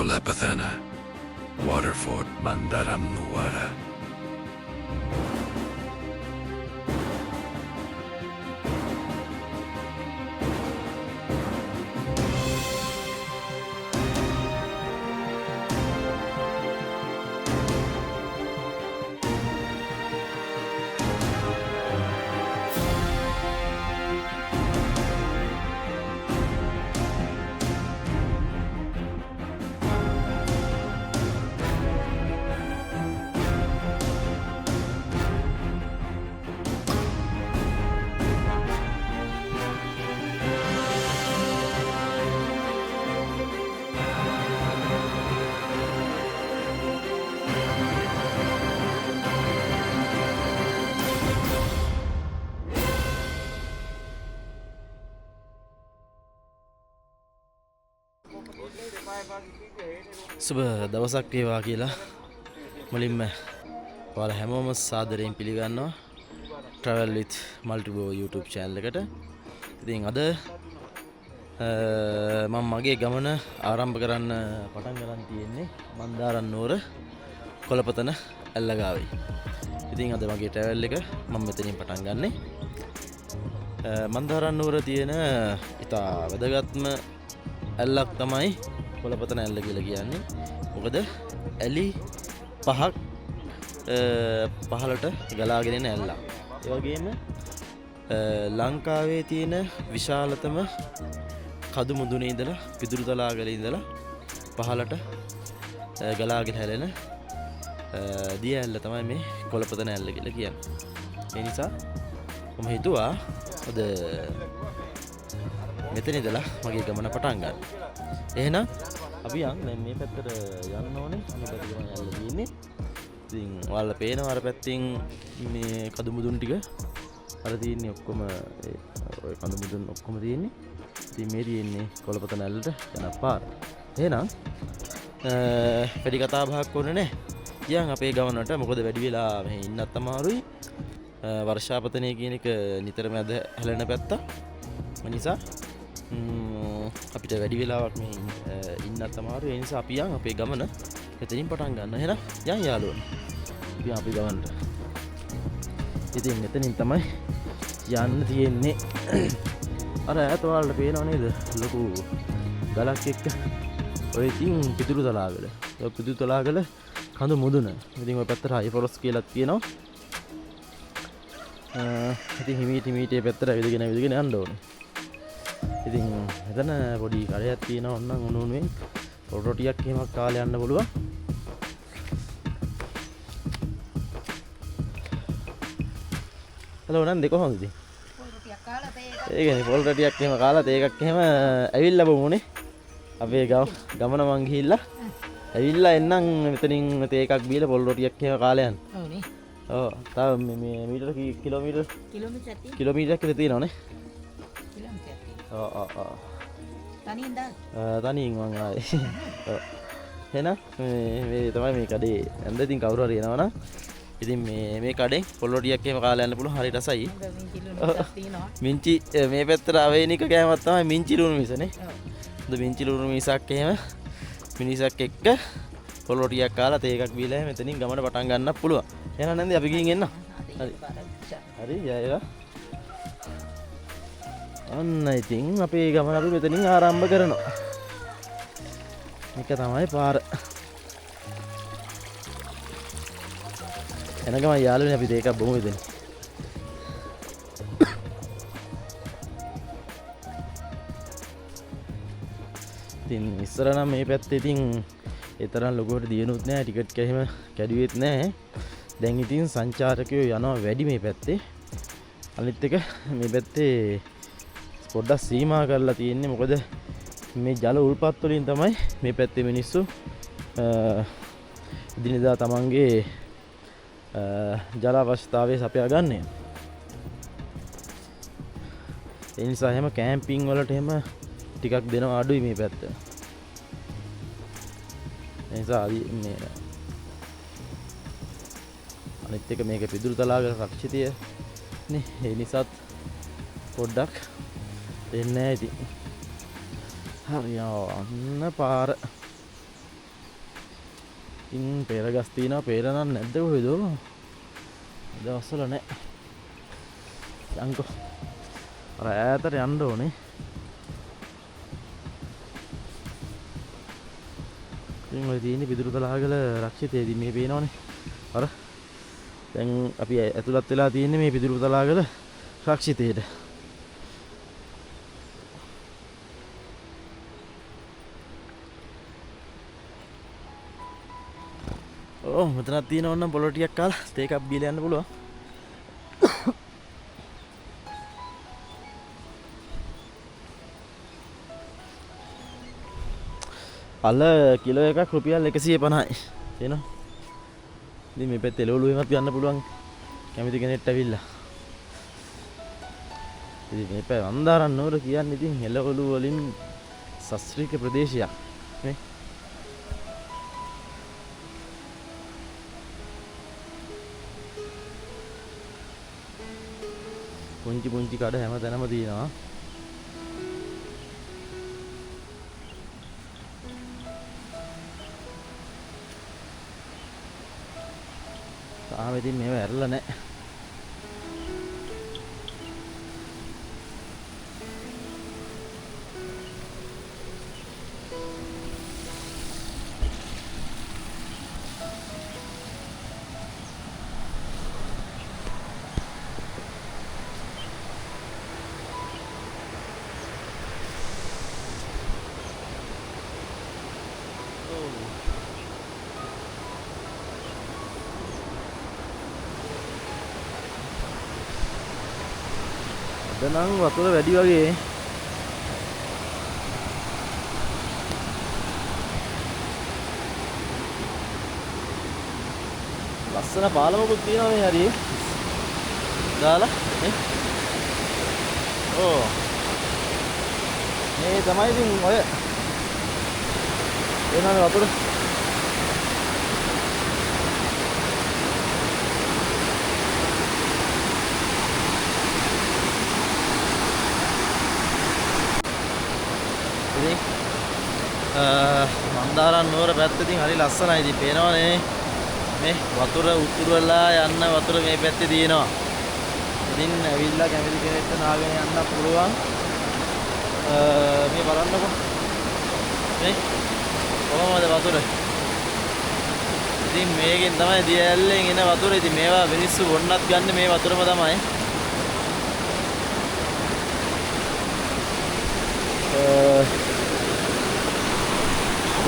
කොළපතන වොටර්ෆෝඩ් මන්දරම් නුවර සුබ දවසක් වේවා කියලා මුලින්ම ඔයාලා හැමෝම සාදරයෙන් පිළිගන්නවා Travel with Multibo YouTube channel එකට. ඉතින් අද මම මගේ ගමන ආරම්භ කරන්න පටන් ගන්න තියෙන්නේ මන්දාරම් නුවර කොළපතන ඇල්ලගාවේ. ඉතින් අද මගේ travel එක මම මෙතනින් පටන් ගන්නෙ. මන්දාරම් නුවර තියෙන ඉතා වැදගත්ම ඇල්ලක් තමයි කොළපතන ඇල්ල කියලා කියන්නේ. මොකද ඇලි පහක් පහලට ගලාගෙන එන ඇල්ලක්. ඒ වගේම ලංකාවේ තියෙන විශාලතම කදු මුදුනේ ඉඳලා පිදුරු තලාගල ඉඳලා පහලට ගලාගෙන හැලෙන දිය ඇල්ල තමයි මේ කොළපතන ඇල්ල කියලා කියන්නේ. ඒ නිසා මම හිතුවා අද මෙතන ඉඳලා මගේ ගමන පටන් ගන්න. එහෙනම් අපි යන් මේ පැත්තට යන්න ඕනේ. මේ පැත්තට තමයි යන්න තියෙන්නේ. ඉතින් ඔයාලා පේනවා අර පැත්තෙන් මේ කඳු මුදුන් ටික අර තියෙන්නේ ඔක්කොම ඔය කඳු මුදුන් ඔක්කොම තියෙන්නේ. ඉතින් මේ තියෙන්නේ කොළපතන ඇල්ලට යන පාර. එහෙනම් වැඩි කතා බහක් ඕනේ නැහැ. යන් අපේ ගමනට. මොකද වැඩි වෙලා මෙහි ඉන්නත් අමාරුයි. වර්ෂාපතනය කියන එක නිතරම ඇද හැලෙන පැත්ත. ඒ නිසා අපිට වැඩි වෙලාවක් මේ ඉන්නත් අමාරුයි. ඒ නිසා අපි යන් අපේ ගමන මෙතනින් පටන් ගන්න. එහෙනම් යන් යාළුවනේ. අපි අපේ ගමනට. ඉතින් මෙතනින් තමයි යන්න තියෙන්නේ. අර ඈත වලට පේනව නේද? ලොකු ගලක් එක්ක ඔය ඉතින් පිදුරු තලාගල. ඔය පිදුරු තලාගල කඳු මුදුන. ඉතින් ඔය පැත්තට හයි ෆොරස් කියලා තියෙනවා. ඉතින් හිමීට මේ පැත්තට ඇවිදගෙන යන්න ඕනේ. ඉතින් මෙතන පොඩි කඩයක් තියෙනවා. ඔන්නම් උණුනේ රොටියක් එහෙමක් කාලේ යන්න පුළුවන්. හලෝ නන්ද කොහොමද ඉතින්? පොල් රොටියක් කාලා තේ එකක්. ඒ කියන්නේ පොල් රොටියක් එහෙම කාලා තේ එකක් එහෙම ඇවිල්ලා බමුනේ. අපේ ගමන මං ගිහිල්ලා ඇවිල්ලා එන්නම් මෙතනින් තේ එකක් බීලා පොල් රොටියක් එහෙම කාලා යන්න. ඔව්නේ. ඔව්. තව මේ මීටර කිලෝමීටර් කිලෝමීටරයක් විතර තියෙනවනේ. තනියෙන් දාන්න. තනියෙන් මං ආවේ. ඔව්. එහෙනම් මේ තමයි මේ කඩේ ඇඳ ඉතින් කවුරු හරි එනවනම් ඉතින් මේ කඩෙන් පොල් රොටියක් එහෙම කාලා යන්න පුළුවන්. හරි රසයි. මිංචි මේ පැත්තට අවේනික කෑමක් තමයි මිංචි ලුණු මිසනේ. ඔව්. මිංචි ලුණු මිසක් එහෙම මිනිසක් එක්ක පොල් රොටියක් කාලා තේ එකක් බීලා මෙතනින් ගමන පටන් ගන්නත් පුළුවන්. එහෙනම් නැන්ද අපි ගිහින් එන්න. හරි. හරි යයිවා. අන්න ඉතින් අපේ ගමන අපි මෙතනින් ආරම්භ කරනවා. මේක තමයි පාර. එනගම යාළුවනේ අපි දෙකක් බොමු ඉතින්. ඉතින් ඉස්සර නම් මේ පැත්තේ ඉතින් ඒ තරම් ලොකුවට දිනුත් නැහැ. ටිකට් කැහිම කැඩුවෙත් නැහැ. දැන් ඉතින් සංචාරකයෝ යනවා වැඩි මේ පැත්තේ. අනිත් එක මේ පැත්තේ පොඩ්ඩක් සීමා කරලා තියෙන්නේ. මොකද මේ ජල උල්පත් වලින් තමයි මේ පැත්තේ මිනිස්සු දිනදා තමන්ගේ ජල අවශ්‍යතාවය සපයා ගන්න. ඒ නිසා එහෙම කැම්පින් වලට එහෙම ටිකක් දෙනවා අඩුයි මේ පැත්ත. ඒ නිසා මේ අනිත් එක මේක පිදුරු තලාගල රක්ෂිතය නේ. ඒ නිසාත් පොඩ්ඩක් දෙන්නේ නැහැ ඉතින්. හරි යන්න පාර. ඉතින් පෙර ගස් තියෙනවා පෙර නම් නැද්ද කොහෙද? දවස්වල නැහැ. යන්කෝ. අර ඈතට යන්න ඕනේ. ඉතින් ඔය තියෙන්නේ පිදුරු තලාගල රක්ෂිතයේදී මේ පේනවනේ. අර දැන් අපි ඇතුළත් වෙලා තියෙන්නේ මේ පිදුරු තලාගල රක්ෂිතයේට. මෙතනක් තියෙනවා නම් පොළො ටිකක් කාලා තේ එකක් බීලා යන්න පුළුවන්. අල කිලෝ එකක් රුපියල් 150යි. තේනවා? ඉතින් මේ පැත්තේ එළවලු එකක් ගන්න පුළුවන් කැමති කෙනෙක්ට ඇවිල්ලා. ඉතින් මේ පැය වන්දාරන් නුවර කියන්නේ ඉතින් එළවලු වලින් සස්ත්‍රීක ප්‍රදේශයක් නේ. පුංචි පුංචි කඩ හැම තැනම තියෙනවා. තාම ඉතින් මේව ඇරලා නැහැ. අද නම් වතුර වැඩි වගේ. ලස්සන පාලමකුත් තියෙනවා මේ හරියේ. දාලා නේ. ඕ. මේ තමයි ඉතින් ඔය එනනේ වතුර. මන්දාරම් නුවර පැත්ත ඉතින් හරි ලස්සනයි. ඉතින් පේනවනේ මේ වතුර උතුරු වෙලා යන්න වතුර මේ පැත්තේ තියෙනවා. ඉතින් ඇවිල්ලා කැමති කෙනෙක්ට නාගෙන යන්න පුළුවන්. මේ බලන්නකො මේ කොහොමද වතුර. ඉතින් මේකෙන් තමයි දිය ඇල්ලෙන් එන වතුර. ඉතින් මේවා මිනිස්සු බොන්නත් ගන්න මේ වතුරම තමයි.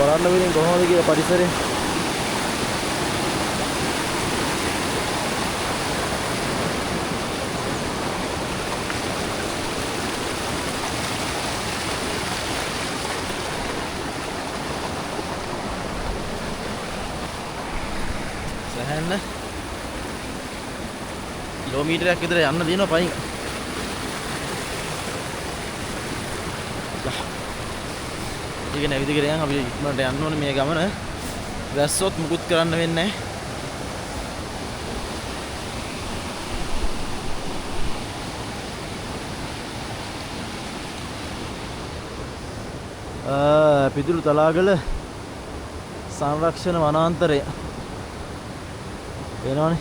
බලන්න විදිහින් කොහොමද කියලා පරිසරය. සෑහෙන්න කිලෝමීටරයක් විතර යන්න තියෙනවා පයින්. ඒක නැවිද කියලා යන් අපි ඉක්මනට යන්න ඕනේ මේ ගමන. වැස්සොත් මුකුත් කරන්න වෙන්නේ නැහැ. පිදුරු තලාගල සංරක්ෂණ වනාන්තරය වෙනවනේ.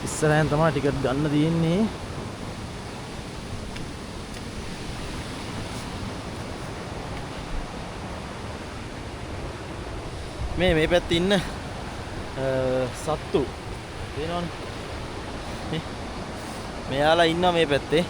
ඉස්සරහෙන් තමයි ටිකට් ගන්න තියෙන්නේ. මේ පැත්තේ ඉන්න සත්තු පේනවනේ. මෙයාලා ඉන්නවා මේ පැත්තේ.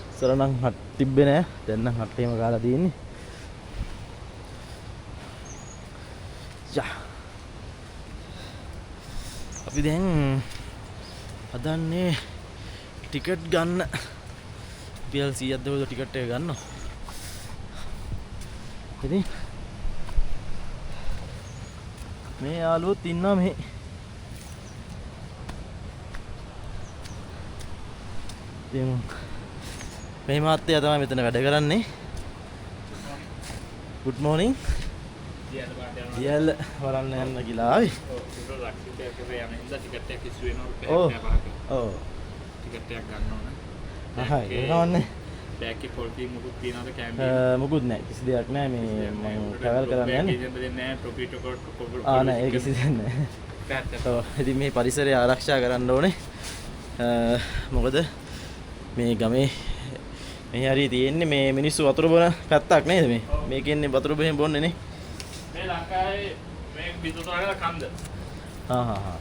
ඉස්සර නම් හත් තිබ්බේ නෑ. දැන් නම් හත් එහෙම ගාලා තියෙන්නේ. අපි දැන් හදන්නේ ටිකට් ගන්න. රුපියල් 100ක් දෙවල ටිකට් එක ගන්නවා. ඉතින් මේ යාළුවොත් ඉන්නවා මෙහි. ඉතින් මේ මාත්‍යා තමයි මෙතන වැඩ කරන්නේ. good morning. දියල් වරන්න යන්න කියලා ආවේ. ඔව්. ඔව්. එනවන්නේ. මුකුත් නැහැ. කිසි දෙයක් නැහැ මේ මම ට්‍රැවල් කරන්න යන්නේ. නෑ ඒ කිසි දෙයක් නැහැ. ඔව්. ඉතින් මේ පරිසරය ආරක්ෂා කරන්න ඕනේ. මොකද මේ ගමේ මේ හරි තියෙන්නේ මේ මිනිස්සු වතුර බොන පැත්තක් නේද මේ? මේකේ ඉන්නේ වතුර බෙහෙම බොන්නේ නේ. මේ ලංකාවේ මේ පිටුතරල කන්ද.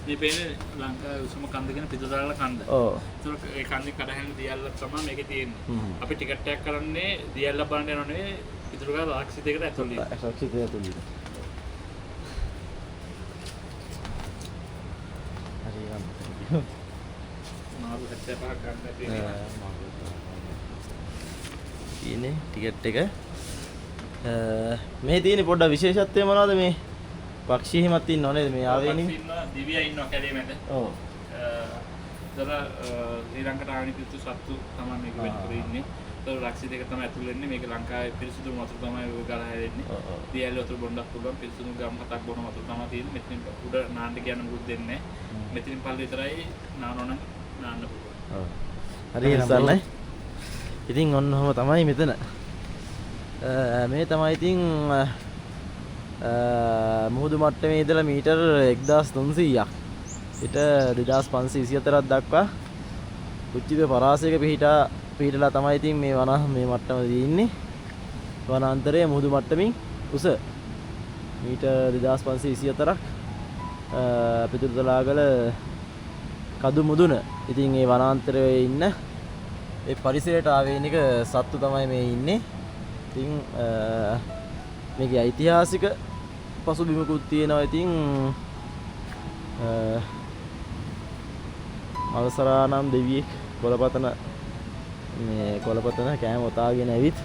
මේ පේන්නේ ලංකාවේ උසම කන්ද කියන පිටුතරල කන්ද. ඔව්. ඒක ඒ කන්දේ කඩහැන් දියල්ල තමයි මේකේ තියෙන්නේ. අපි ටිකට් එකක් කරන්නේ දියල්ල බලන්න යනවා නෙවෙයි පිටුතරල ආක්සිතයකට ඇතුල් වෙන්න. ආක්සිතය ඇතුල් වෙන්න. හරි නම්. මාරු 75ක් ගන්න තියෙනවා. තියෙන්නේ ටිකට් එක. මේ තියෙන පොඩ්ඩක් විශේෂත්වය මොනවද මේ? පක්ෂි හිමත් ඉන්නව නේද මේ ආවේ නේ? දිවියා ඉන්නවා කැලේ මැද. ඔව්. ශ්‍රී ලංකාවට ආවනි පිටු සත්තු තමයි මේක වෙන්න ඉන්නේ. ඒතර රක්ෂිත එක තමයි ඇතුල් වෙන්නේ. මේක ලංකාවේ පිරිසිදු වතුර තමයි ඔය ගල හැදෙන්නේ. දියැල වතුර බොන්නත් පුළුවන්. පිරිසිදු ගම් හතක් බොන වතුර තමයි තියෙන්නේ. මෙතනින් උඩ නාන්න කියන මුකුත් දෙන්නේ නැහැ. මෙතනින් පල්ලේ විතරයි නානවනම් නාන්න පුළුවන්. ඔව්. හරි ඉස්සල්නේ. ඉතින් ඔන්නෝම තමයි මෙතන. මේ තමයි ඉතින් මුහුදු මට්ටමේ ඉඳලා මීටර් 1300ක් ඊට 2524ක් දක්වා උච්චිත පරාසයක පිහිටලා තමයි ඉතින් මේ මේ මට්ටමේ ඉන්නේ. වනාන්තරයේ මුහුදු මට්ටමින් උස මීටර් 2524ක් පිටුතලාගල කදු මුදුන. ඉතින් මේ වනාන්තරයේ ඉන්න ඒ පරිසරයට ආවේනික සත්තු තමයි මේ ඉන්නේ. ඉතින් මේකේ ඓතිහාසික පසුබිමකුත් තියෙනවා. ඉතින් අවසරානම් දෙවියෙක් කොළපතන කෑම ඔතාගෙන ඇවිත්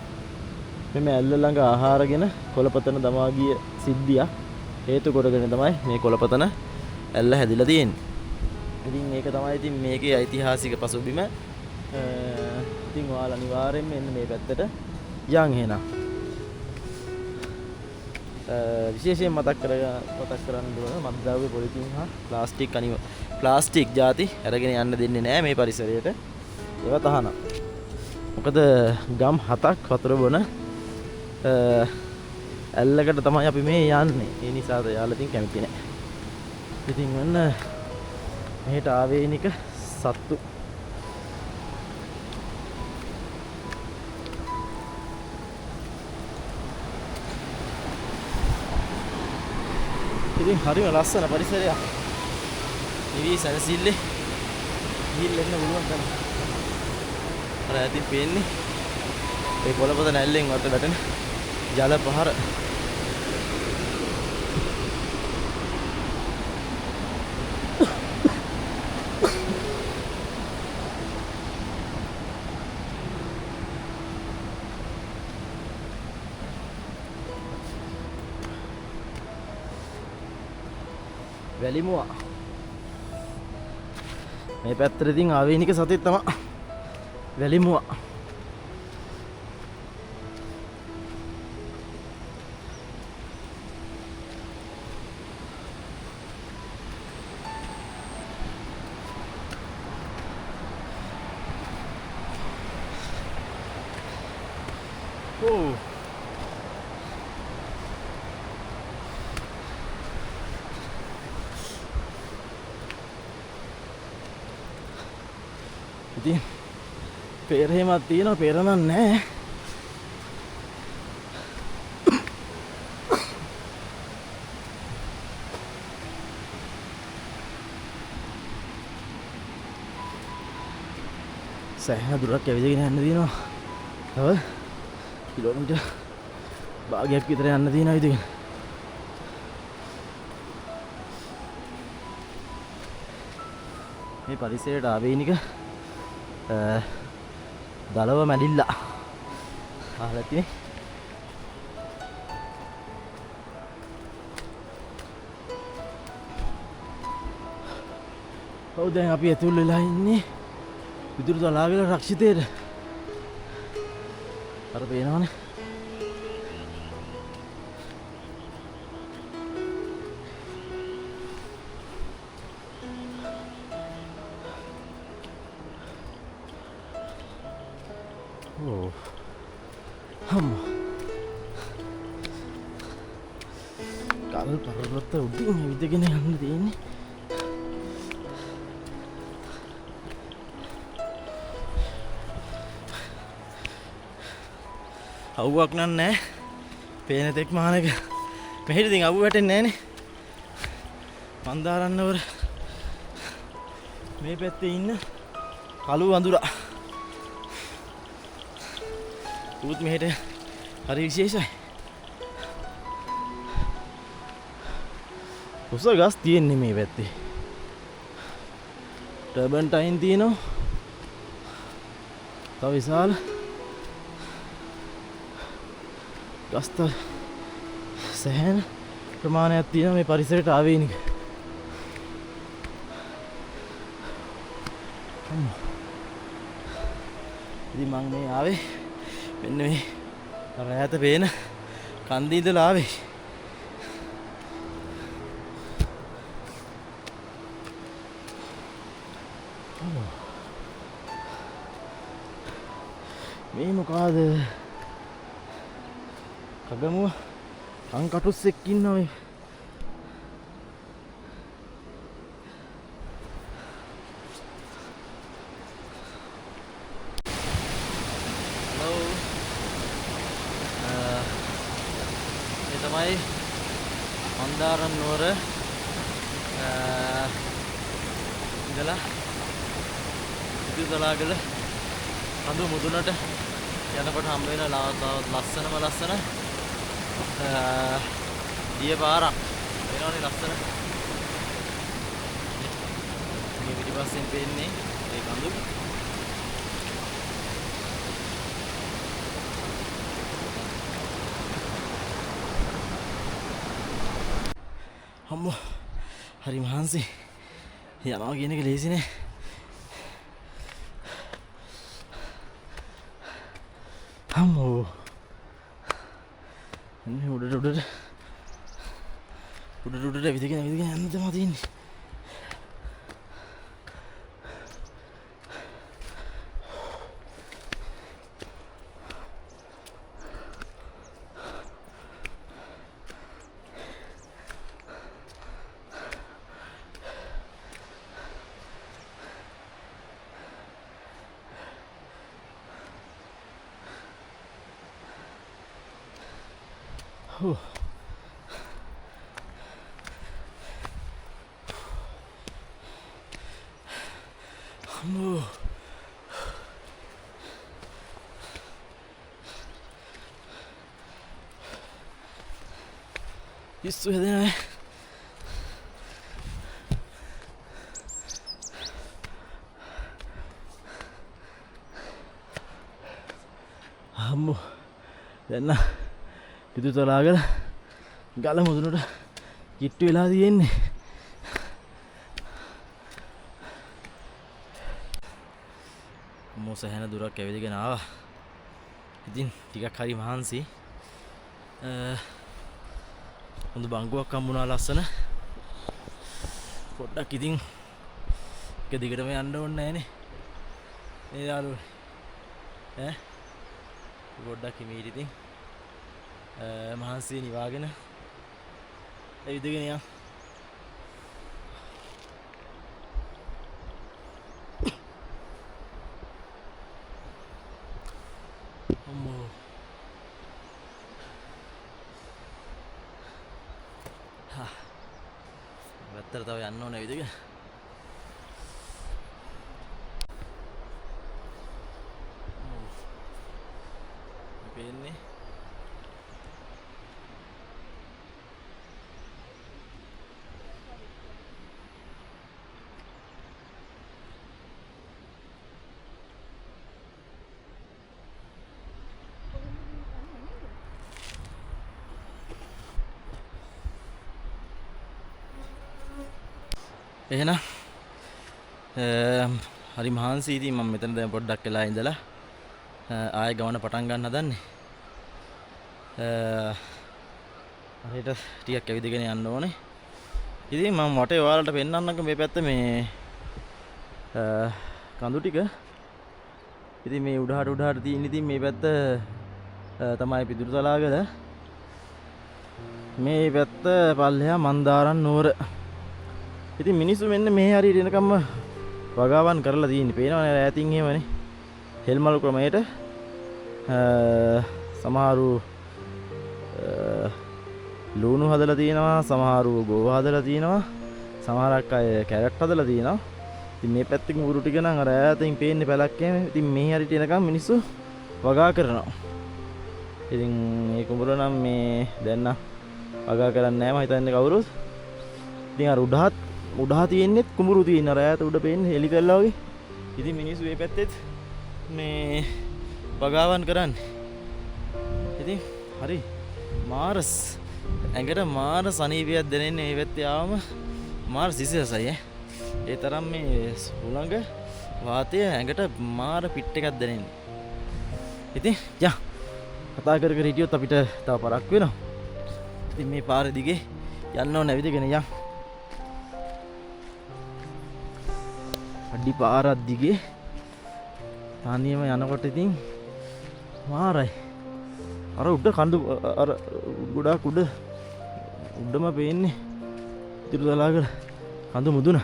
මෙම ඇල්ල ළඟ ආහාරගෙන කොළපතන දමා ගිය සිද්ධියක් හේතු කොටගෙන තමයි මේ කොළපතන ඇල්ල හැදිලා තියෙන්නේ. ඉතින් මේක තමයි ඉතින් මේකේ ඓතිහාසික පසුබිම. ඉතින් ඔයාලා අනිවාර්යෙන්ම එන්න මේ පැත්තට යන් එහෙනම්. විශේෂයෙන් මතක් කරන්න ඕන මත්ද්‍රව්‍ය පොලිතින් හා ප්ලාස්ටික් ಜಾති අරගෙන යන්න දෙන්නේ නැහැ මේ පරිසරයට. ඒවා තහනම්. මොකද ගම් 7ක් වතුර බොන ඇල්ලකට තමයි අපි මේ යන්නේ. ඒ නිසා යාළුවා ඉතින් කැමති නැහැ. ඉතින් වන්න මෙහෙට ආවේනික සත්තු ඉතින් හරිම ලස්සන පරිසරයක්. ඉවි සනසිල්ලේ ගිහින් එන්න පුළුවන් තරම්. අර ඇතින් පේන්නේ ඒ කොළපත නැල්ලෙන් වට වැටෙන ජල පහර. වැලිමුවා මේ පැත්තට ඉතින් ආවේනික සතෙක් තමයි වැලිමුවා. ඕ ඉතින් පෙරහෙමක් තියෙනවා පෙරනක් නැහැ. සෑහෙන දුරක් ඇවිදගෙන යන්න තියෙනවා. තව කිලෝමීටර් භාගයක් විතර යන්න තියෙනවා ඉතින්. මේ පරිසරයට ආවේනික දලව මැඩිල්ලා අහලා තියෙන්නේ. ඔව් දැන් අපි ඇතුල් වෙලා ඉන්නේ විදුරු තලාගල රක්ෂිතේට. අර පේනවනේ. ඕ අම්මා කල් පරවත උඩින් ඇවිදගෙන යන්න තියෙන්නේ. අවුවක් නෑ පේන තෙක් මානක මෙහෙට ඉතින් අවු වැටෙන්නේ නෑනේ. මන්දාරන්නවර මේ පැත්තේ ඉන්න කළු වඳුරා ඌත් මෙහෙට හරි විශේෂයි. උස ගස් තියෙන්නේ මේ පැත්තේ. ටර්බන්ටයින් තියෙනවා. තව විශාල ගස්ත සෑහෙන ප්‍රමාණයක් තියෙනවා මේ පරිසරයට ආවේනික. ඉතින් මම මේ ආවේ මෙන්න මේ රැයට පේන කන්දේ ඉඳලා ආවේ. මේ මොකද කගමුව කංකටුස්සෙක් ඉන්නවා මේ. මේ තමයි මන්දාරම් නුවර ඉඳලා ඉදිතලාගල කඳු මුදුනට යනකොට හම්බ වෙන ලස්සනම ලස්සන දිය පාරක් වෙනවනේ ලස්සන. මේ පිටිපස්සෙන් පේන්නේ ඒ කඳු. අම්මෝ හරි මහන්සි. යනවා කියන එක ලේසි නෑ. අම්මෝ මේ උඩට ඇවිදගෙන යන්න තමයි තියෙන්නේ. අම්මෝ පිස්සු හැදෙනවා. අම්මෝ දැන් නම් පිටුතලාගල ගල මුදුනට කිට්ටු වෙලා තියෙන්නේ. අම්මෝ සෑහෙන දුරක් ඇවිදගෙන ආවා. ඉතින් ටිකක් හරි මහන්සි. හොඳ බංගුවක් හම්බුණා ලස්සන. පොඩ්ඩක් ඉතින් එක දිගටම යන්න ඕනේ නෑනේ. මේ යාළුවෝ පොඩ්ඩක් හිමීට ඉතින් මහන්සිය නිවාගෙන ඇවිදගෙන යන්න. අම්මෝ වැත්තට තව යන්න ඕනේ ඇවිදගෙන. පේන්නේ එහෙනම් හරි මහන්සි. ඉතින් මම මෙතන දැන් පොඩ්ඩක් වෙලා ඉඳලා ආයෙ ගමන පටන් ගන්න හදන්නේ. හරියට ටිකක් ඇවිදගෙන යන්න ඕනේ. ඉතින් මම වටේ ඔයාලට පෙන්නන්නම්කෝ මේ පැත්ත මේ කඳු ටික ඉතින් මේ උඩහට තියෙන ඉතින් මේ පැත්ත තමයි පිදුරුතලාගල. මේ පැත්ත පල්ලෙහා මන්දාරම් නුවර. ඉතින් මිනිස්සු මෙන්න මේ හරියට එනකම්ම වගාවන් කරලා තියෙන්නේ. පේනවනේ ඈතින් එහෙමනේ. හෙල්මල් ක්‍රමයට සමහරු ලුණු හදලා තියෙනවා, සමහරු ගෝව හදලා තියෙනවා, සමහරක් අය කැරට් හදලා තියෙනවා. ඉතින් මේ පැත්තේ කුඹුරු ටික නම් අර ඈතින් පේන්නේ පැලක් එහෙම. ඉතින් මේ හරියට එනකම් මිනිස්සු වගා කරනවා. ඉතින් මේ කුඹුර නම් මේ දැන් නම් වගා කරන්නේ නැහැ මම හිතන්නේ කවුරුත්. ඉතින් අර උඩහා තියෙන්නේ කුඹුරු තියෙන අර ඈත උඩ පේන්නේ හෙලි කළා වගේ. ඉතින් මිනිස්සු මේ පැත්තෙත් මේ වගාවන් කරන්නේ. ඉතින් හරි මාරස් ඇඟට මාර සනීපයක් දැනෙන්නේ මේ පැත්තේ ආවම මාර සිසිලසයි ඈ. ඒ තරම් මේ උලඟ වාතය ඇඟට මාර පිට් එකක් දැනෙන්නේ. ඉතින් යා කතා කර කර හිටියොත් අපිට තව පරක් වෙනවා. ඉතින් මේ පාර දිගේ යන්න ඕන ඇවිදගෙන යන්න. අඩි පාරක් දිගේ තනියම යනකොට ඉතින් මාරයි. අර උඩ කඳු අර ගොඩක් උඩම පේන්නේ තිරුතලාගල කඳු මුදුන.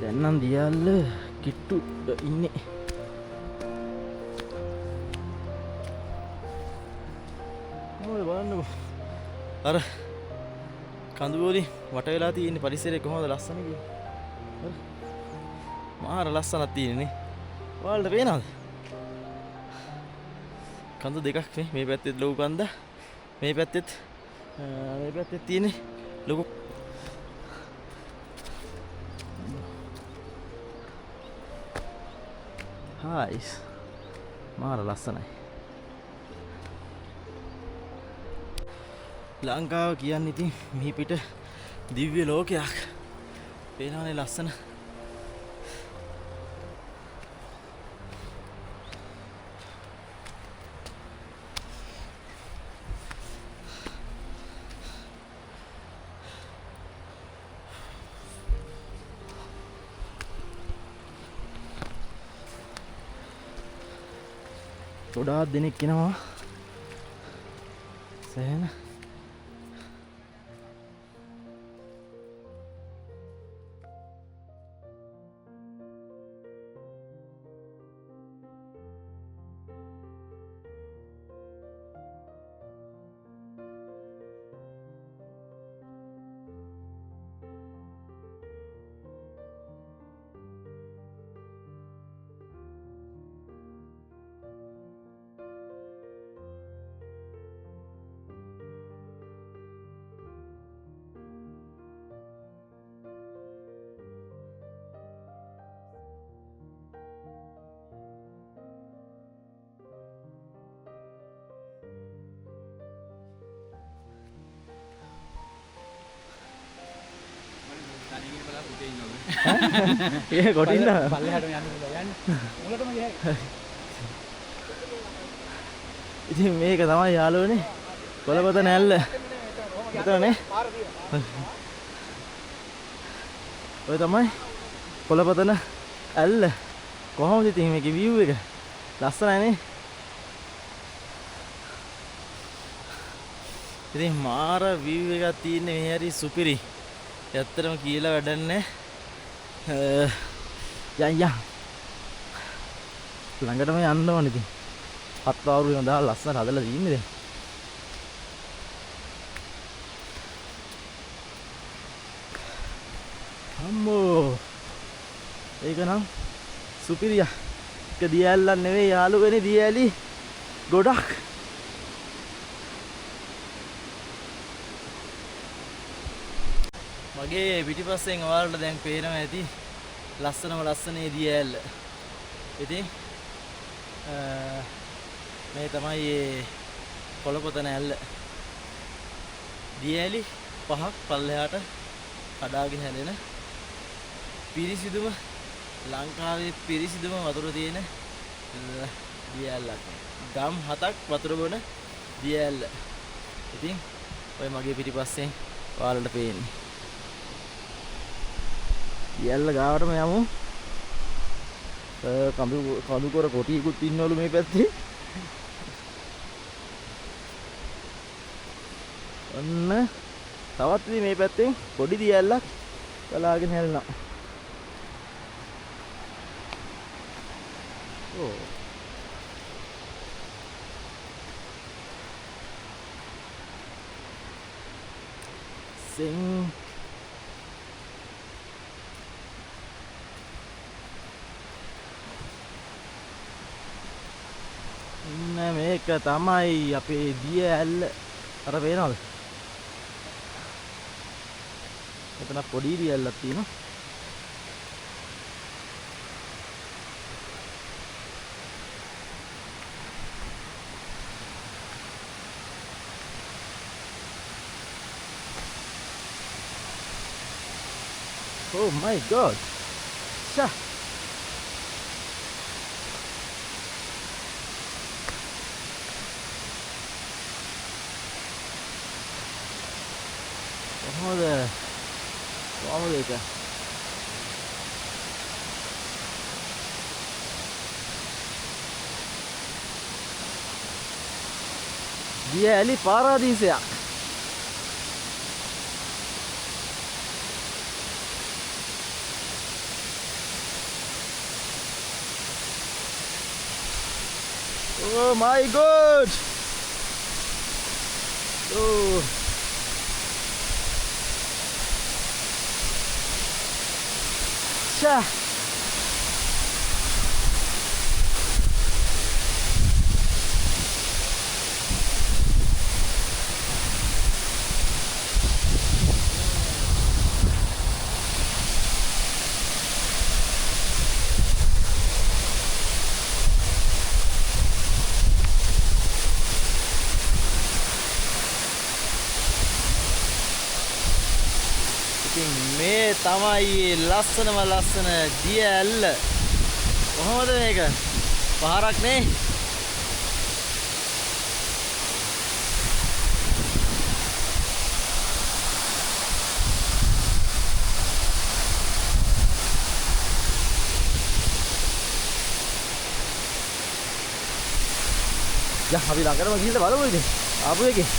දැන් නම් දියල්ල කිට්ටු ඉන්නේ. මොකද බලන්නකෝ. අර කඳු වලින් වට වෙලා තියෙන පරිසරය කොහොමද ලස්සන කියලා. හරි. මාර ලස්සනක් තියෙන්නේ. ඔයාලට පේනවද? කඳු දෙකක් මේ පැත්තේ ලොකු කන්ද මේ පැත්තේ තියෙන්නේ ලොකු හායිස් මාර ලස්සනයි. ලංකාව කියන්නේ ඉතින් මේ පිට දිව්‍ය ලෝකයක්. පේනවනේ ලස්සන. ගොඩාක් දෙනෙක් එනවා. සෑහෙන ඒ කොටින්න පල්ලෙහාට යන්න පුළුවන් යන්න. මුලටම ගියා. ඉතින් මේක තමයි යාළුවනේ කොළපත නැල්ල. මෙතනනේ. ඔය තමයි කොළපතන ඇල්ල. කොහොමද ඉතින් මේකේ view එක? ලස්සනයිනේ. ඉතින් මාර view එකක් තියෙන්නේ මේ හරි සුපිරි. ඇත්තටම කියලා වැඩක් නැහැ. යන් ළඟටම යන්න ඕනේ ඉතින්. හත් අවුරුදු වෙනදා ලස්සන හදලා තියෙන්නේ දැන්. අම්මෝ. ඒක නම් සුපිරිය. එක දියැලක් නෙවෙයි යාළුවනේ දියැලි ගොඩක්. මගේ පිටිපස්සෙන් ඔයාලට දැන් පේනවා ඇති ලස්සනේ දියැල. ඉතින් මේ තමයි මේ කොළපත නැල්ල. දියැලි පහක් පල්ලෙහාට කඩාගෙන හැදෙන පිරිසිදුම ලංකාවේ පිරිසිදුම වතුර තියෙන දියැලක්. ගම් 7ක් වතුර බොන දිය ඇල්ල. ඉතින් ඔය මගේ පිටිපස්සෙන් ඔයාලට පේන්නේ. දිය ඇල්ල ගාවටම යමු. කඳුකර කොටියකුත් ඉන්නවලු මේ පැත්තේ. ඔන්න තවත් ඉතින් මේ පැත්තෙන් පොඩි දිය ඇල්ලක් බලාගෙන හැලෙනවා. ඕ සිං මේක තමයි අපේ දිය ඇල්ල. අර පේනවද? එතන පොඩි දිය ඇල්ලක් තියෙනවා. Oh my god. Sha. කොහොමද ඒක? දිය ඇලි පාරාදීසයක්. Oh my god! Oh. Sha. මේ තමයි ලස්සනම ලස්සන දිය ඇල්ල. කොහොමද මේක? පහරක් නේ. යා අපි ළඟටම ගිහිල්ලා බලමු ඉතින්. ආපු එකේ.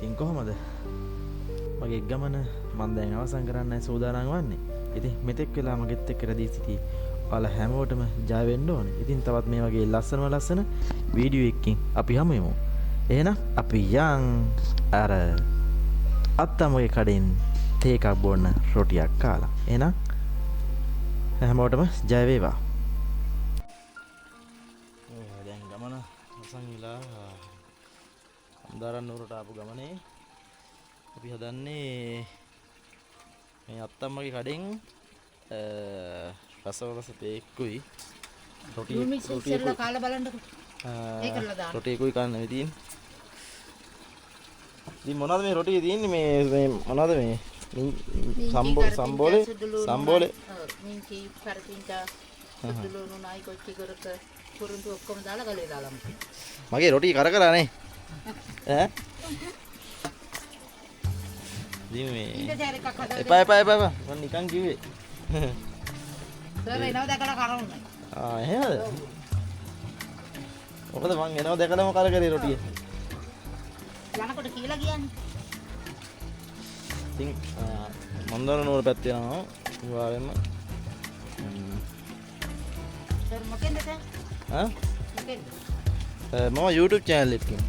ඉතින් කොහොමද මගේ ගමන මම දැන් අවසන් කරන්නයි සූදානම් වන්නේ. ඉතින් මෙතෙක් වෙලා මගෙත් එක්ක රැඳී සිටි ඔයාලා හැමෝටම ජය වෙන්න ඕනේ. ඉතින් තවත් මේ වගේ ලස්සන වීඩියෝ එකකින් අපි හමු වෙමු. එහෙනම් අපි යන් අර අත්තමගේ කඩෙන් තේ එකක් බොන්න රොටියක් කාලා. එහෙනම් හැමෝටම ජය වේවා. දැන් ගමන අවසන් වෙලා අන්දාරන් නුවරට ආපු ගමනේ අපි හදන්නේ මේ අත්තම්මගේ කඩෙන් රසවලස තේක්කුයි ඉස්සෙල්ලා කාලා බලන්නකෝ. ඒකලා දාන්න. රොටියකුයි කන්න මේ තියෙන්නේ. ඉතින් මොනවද මේ රොටියේ තියෙන්නේ මේ මොනවද මේ සම්බෝලේ මින්චි කරපින්චා සුදුලු නුනයි කොච්චි කරක කුරුඳු ඔක්කොම දාලා ගලේ දාලා මගේ රොටිය කරකරනේ ඈ ඉතින් මේ එපා මම නිකන් කිව්වේ සර් එනවා දැකලා කරවන්න. එහෙමද? මොකද මං එනවා දැකලාම කරකරේ රොටිය. යනකොට කියලා කියන්නේ. ඉතින් මන්දාර නුවර පැත්තේ යනවා අනිවාර්යෙන්ම. සර් මොකෙන්ද සර්? ඈ? මොකෙන්ද? මම YouTube channel එකකින්.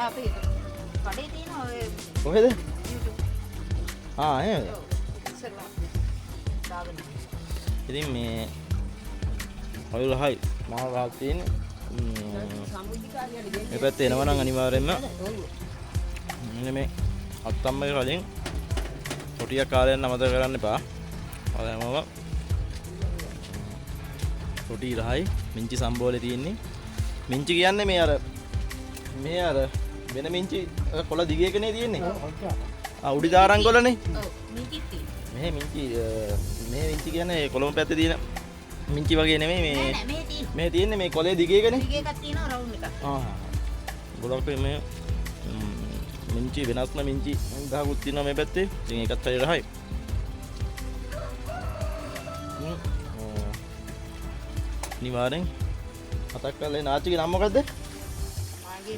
අපි කඩේ තියෙන ඔය කොහෙද? YouTube. එහෙමද? ඉස්සෙල්ලා දාගෙන. ඉතින් මේ ඔයලා හයි මාව ගහක් තියෙන්නේ. මේ පැත්තේ එනවා නම් අනිවාර්යෙන්ම මෙන්න මේ අත්තම්මගේ කලින් රොටියක් කාලා යන්න අමතක කරන්න එපා. ඔයාලම රොටි රහයි මිංචි සම්බෝලේ තියෙන්නේ. මිංචි කියන්නේ මේ අර වෙන මිංචි කොළ දිගේකනේ තියෙන්නේ. උඩි දාරන් කොළනේ. ඔව් මින්චි තියෙනවා. මේ මිංචි කියන්නේ කොළඹ පැත්තේ තියෙන මිංචි වගේ නෙමෙයි මේ නෑ මේ තියෙනවා. මේ තියෙන්නේ මේ කොළේ දිගේකනේ. දිගේ එකක් තියෙනවා රවුන්ඩ් එකක්. ගොඩක් මේ මිංචි වෙනස්ම මිංචි ගහකුත් තියෙනවා මේ පැත්තේ. ඉතින් ඒකත් හරි රහයි. අනිවාර්යෙන් මතක් කරලා නාචිගේ නම මොකද්ද? මාගේ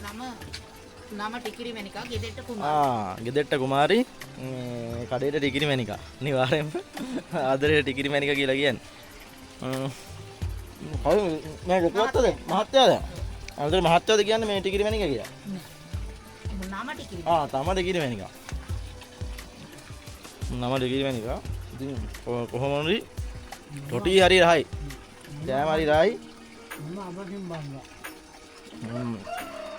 නම ටිකිරි මැනිකා ගෙදෙට්ට කුමාරී. ගෙදෙට්ට කුමාරි මේ කඩේට ටිකිරි මැනිකා. අනිවාර්යෙන්ම ආදරේ ටිකිරි මැනිකා කියලා කියන්නේ. හරි මේ ලොකුවත්තද මහත්තයාද? ආදරේ මහත්තයාද කියන්නේ මේ ටිකිරි මැනිකා කියලා. නම ටිකිරි. තම ටිකිරි මැනිකා. නම ටිකිරි මැනිකා. ඉතින් කොහොම හරි රොටි හරි රහයි. ජෑම හරි රහයි.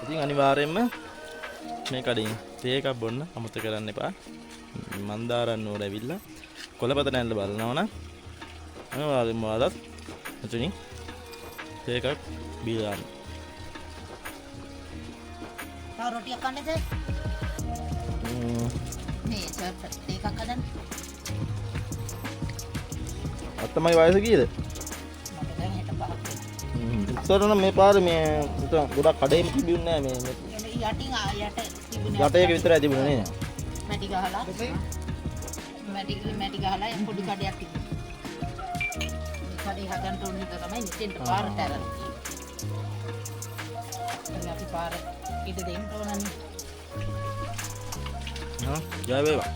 ඉතින් අනිවාර්යෙන්ම මේ කඩින් තේ එකක් බොන්න අමතක කරන්න එපා. මන්දාරන් නුවර ඇවිල්ලා කොළපත නැල්ල බලනවා නම් අනිවාර්යෙන්ම ආදත් එතනින් තේ එකක් බීලා යන්න. තව රොටියක් කන්නද? මේ සර් ටිකක් හදන්න. අත්තමයි වයස කීයද? මට දැන් 65ක් වෙනවා. ඉස්සරන මේ පාර මේ ගොඩක් කඩේම තිබුණේ නැහැ මේ යටින් යට තිබුණේ. යට එක විතරයි තිබුණේ නේද? මැටි ගහලා පොඩි කඩයක් තිබුණා. මේ කඩේ හදන්න ඕන එක තමයි මෙතෙන්ට පාරට අරන් තියෙන්නේ. අපි පාර ඉද දෙන්න ඕනනේ. ජය වේවා.